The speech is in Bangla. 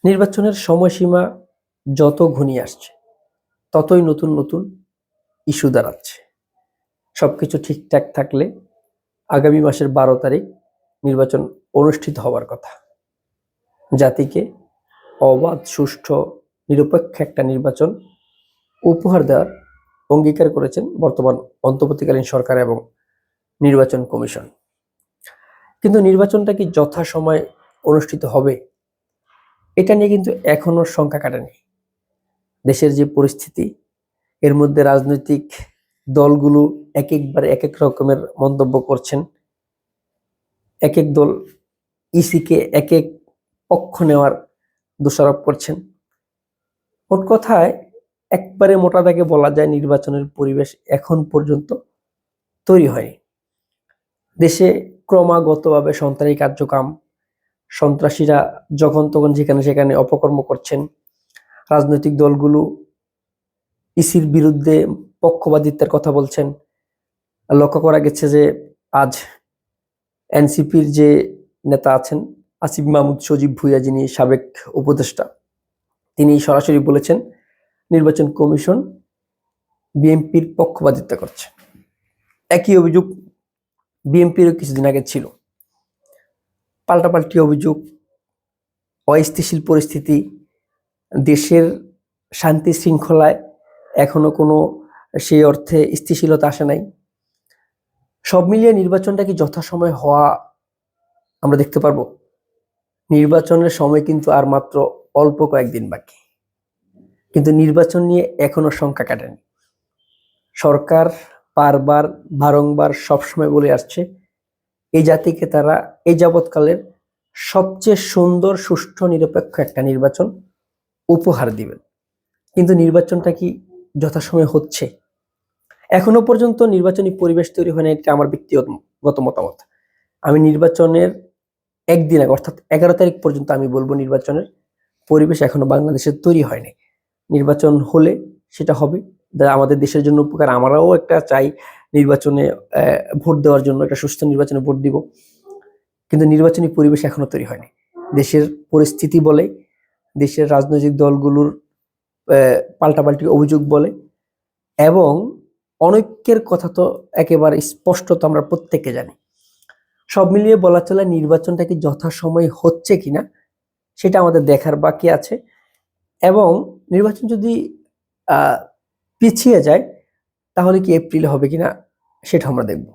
নির্বাচনের সময়সীমা যত ঘনিয়ে আসছে ততই নতুন নতুন ইস্যু দাঁড়াচ্ছে। সবকিছু ঠিকঠাক থাকলে আগামী মাসের 12 তারিখ নির্বাচন অনুষ্ঠিত হওয়ার কথা। জাতিকে অবাধ, সুষ্ঠু, নিরপেক্ষ একটা নির্বাচন উপহার দেওয়ার অঙ্গীকার করেছেন বর্তমান অন্তর্বর্তীকালীন সরকার এবং নির্বাচন কমিশন। কিন্তু নির্বাচনটা কি যথাসময়ে অনুষ্ঠিত হবে, এটা নিয়ে কিন্তু এখনো শঙ্কা কাটেনি। দেশের যে পরিস্থিতি, এর মধ্যে রাজনৈতিক দলগুলো একবার এক এক রকমের মন্তব্য করছেন। এক এক দল ইসিকে এক এক পক্ষ নেওয়ার দোষারোপ করছেন। মোট কথায় একবারে মোটা দাগে বলা যায় নির্বাচনের পরিবেশ এখন পর্যন্ত তৈরি হয়নি। দেশে ক্রমাগতভাবে সন্ত্রাসী কার্যক্রম, সন্ত্রাসীরা যখন তখন যেখানে সেখানে অপকর্ম করছেন। রাজনৈতিক দলগুলো ইসির বিরুদ্ধে পক্ষপাতিত্বের কথা বলছেন। লক্ষ্য করা গেছে যে আজ এনসিপির যে নেতা আছেন আসিফ মাহমুদ সজীব ভুঁইয়া, যিনি সাবেক উপদেষ্টা, তিনি সরাসরি বলেছেন নির্বাচন কমিশন বিএনপির পক্ষপাতিত্ব করছে। একই অভিযোগ বিএনপিরও কিছুদিন আগে ছিল। পাল্টাপাল্টি অভিযোগ, অস্থিতিশীল পরিস্থিতি, দেশের শান্তি শৃঙ্খলায় এখনো কোনো সেই অর্থে স্থিতিশীলতা আসে নাই। সব মিলিয়ে নির্বাচনটা কি যথাসময়ে হওয়া আমরা দেখতে পারবো? নির্বাচনের সময় কিন্তু আর মাত্র অল্প কয়েকদিন বাকি, কিন্তু নির্বাচন নিয়ে এখনো শঙ্কা কাটেনি। সরকার বারবার বারংবার সবসময় বলে আসছে এই জাতিকে তারা এই যাবৎকালের সবচেয়ে সুন্দর, সুষ্ঠু, নিরপেক্ষ একটা নির্বাচন উপহার দিবেন। কিন্তু নির্বাচনটা কি যথাসময়ে হচ্ছে? এখনো পর্যন্ত নির্বাচনী পরিবেশ তৈরি হয়নি, এটা আমার ব্যক্তিগত মতামত। আমি নির্বাচনের একদিন আগে অর্থাৎ 11 তারিখ পর্যন্ত আমি বলবো নির্বাচনের পরিবেশ এখনো বাংলাদেশে তৈরি হয়নি। নির্বাচন হলে সেটা হবে আমাদের দেশের জন্য উপকার। আমরাও একটা চাই নির্বাচনে ভোট দেওয়ার জন্য, একটা সুস্থ নির্বাচনে ভোট দিব, কিন্তু নির্বাচনী পরিবেশ এখনো তৈরি হয়নি। দেশের পরিস্থিতি বলে, দেশের রাজনৈতিক দলগুলোর পাল্টাপাল্টি অভিযোগ বলে, এবং অনৈক্যের কথা তো একেবারে স্পষ্ট, তো আমরা প্রত্যেকে জানি। সব মিলিয়ে বলা চলে নির্বাচনটা কি যথাসময়ে হচ্ছে কিনা সেটা আমাদের দেখার বাকি আছে, এবং নির্বাচন যদি পিছিয়ে যায় তাহলে কি এপ্রিলে হবে কিনা সেটা আমরা দেখব।